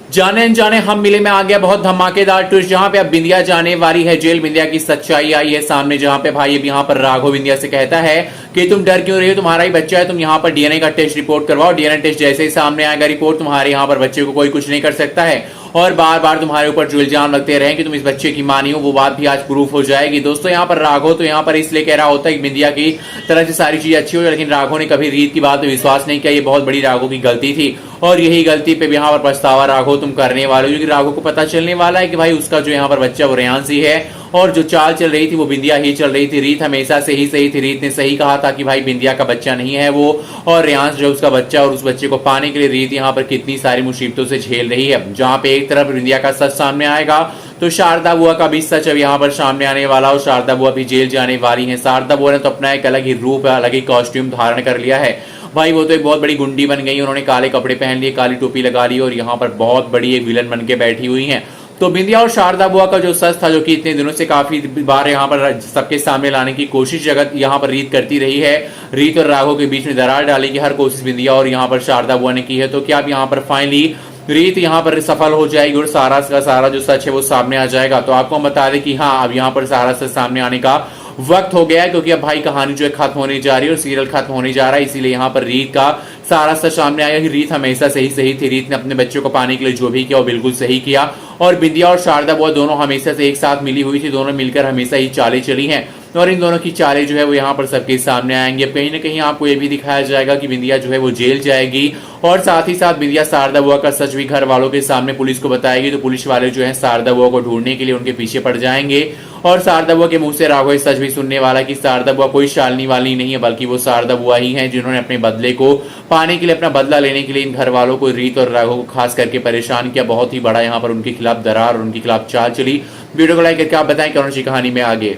जाने अनजाने हम मिले में आ गया बहुत धमाकेदार ट्विस्ट, जहां पे अब बिंदिया जाने वाली है जेल। बिंदिया की सच्चाई आई है सामने, जहां पे भाई अब यहाँ पर राघव बिंदिया से कहता है कि तुम डर क्यों रही हो, तुम्हारा ही बच्चा है, तुम यहाँ पर डीएनए का टेस्ट रिपोर्ट करवाओ। डीएनए टेस्ट जैसे ही सामने आएगा रिपोर्ट, तुम्हारे यहाँ पर बच्चे को कोई कुछ नहीं कर सकता है और बार बार तुम्हारे ऊपर जो इल्जाम लगते रहे कि तुम इस बच्चे की मां नहीं हो, वो बात भी आज प्रूफ हो जाएगी। दोस्तों यहाँ पर राघव तो यहाँ पर इसलिए कह रहा होता है कि बिंदिया की तरह से सारी चीजें अच्छी हो जाए, लेकिन राघव ने कभी रीत की बात में विश्वास नहीं किया। ये बहुत बड़ी राघव की गलती थी और यही गलती पे यहाँ पर पछतावा राघव तुम करने वाले हो, क्योंकि राघव को पता चलने वाला है कि भाई उसका जो यहाँ पर बच्चा वो रेयांश ही है और जो चाल चल रही थी वो बिंदिया ही चल रही थी। रीत हमेशा से ही सही थी, रीत ने सही कहा था कि भाई बिंदिया का बच्चा नहीं है वो, और रेयांश जो उसका बच्चा, और उस बच्चे को पाने के लिए रीत यहाँ पर कितनी सारी मुसीबतों से झेल रही है। जहां पे एक तरफ बिंदिया का सच सामने आएगा तो शारदा बुआ का भी सच अब यहाँ पर सामने आने वाला, और शारदा बुआ भी जेल जाने वाली है। शारदा बुआ ने तो अपना एक अलग ही रूप, अलग ही कॉस्ट्यूम धारण कर लिया है भाई। वो तो एक बहुत बड़ी गुंडी बन गई, उन्होंने काले कपड़े पहन लिए, काली टोपी लगा ली और यहाँ पर बहुत बड़ी एक विलन बन के बैठी हुई है। तो बिंदिया और शारदा बुआ का जो सच था, जो कि इतने दिनों से काफी बार यहाँ पर सबके सामने लाने की कोशिश जगत यहाँ पर रीत करती रही है, रीत और राघव के बीच में दरार डालने की हर कोशिश बिंदिया और यहाँ पर शारदा बुआ ने की है। तो क्या अब यहाँ पर फाइनली रीत यहाँ पर सफल हो जाएगी और सारा का सारा जो सच है वो सामने आ जाएगा? तो आपको हम बता दें कि हाँ, अब यहाँ पर सारा सच सामने आने का वक्त हो गया है, क्योंकि अब भाई कहानी जो है खत्म होने जा रही है और सीरियल खत्म होने जा रहा है। इसीलिए यहाँ पर रीत का सारा सच सामने आया कि रीत हमेशा सही थी। रीत ने अपने बच्चों को पाने के लिए जो भी किया वो बिल्कुल सही किया, और बिंदिया और शारदा बुआ दोनों हमेशा से एक साथ मिली हुई थी, दोनों मिलकर हमेशा ही चालें चली हैं और इन दोनों की चालें जो है वो यहाँ पर सबके सामने आएंगे। अब कहीं ना कहीं आपको ये भी दिखाया जाएगा कि बिंदिया जो है वो जेल जाएगी, और साथ ही साथ बिंदिया शारदा बुआ का सच भी घर वालों के सामने पुलिस को बताएगी। तो पुलिस वाले जो है शारदा बुआ को ढूंढने के लिए उनके पीछे पड़ जाएंगे, और शारदा बुआ के मुंह से राघव सच भी सुनने वाला कि शारदा बुआ कोई शालिनी वाली नहीं है, बल्कि वो शारदा बुआ ही है जिन्होंने अपने बदले को पाने के लिए, अपना बदला लेने के लिए इन घर वालों को, रीत और राघव को खास करके परेशान किया। बहुत ही बड़ा यहाँ पर उनके खिलाफ दरार और उनके खिलाफ चाल चली। वीडियो को लाइक करके आप बताएं कौन सी कहानी में आगे।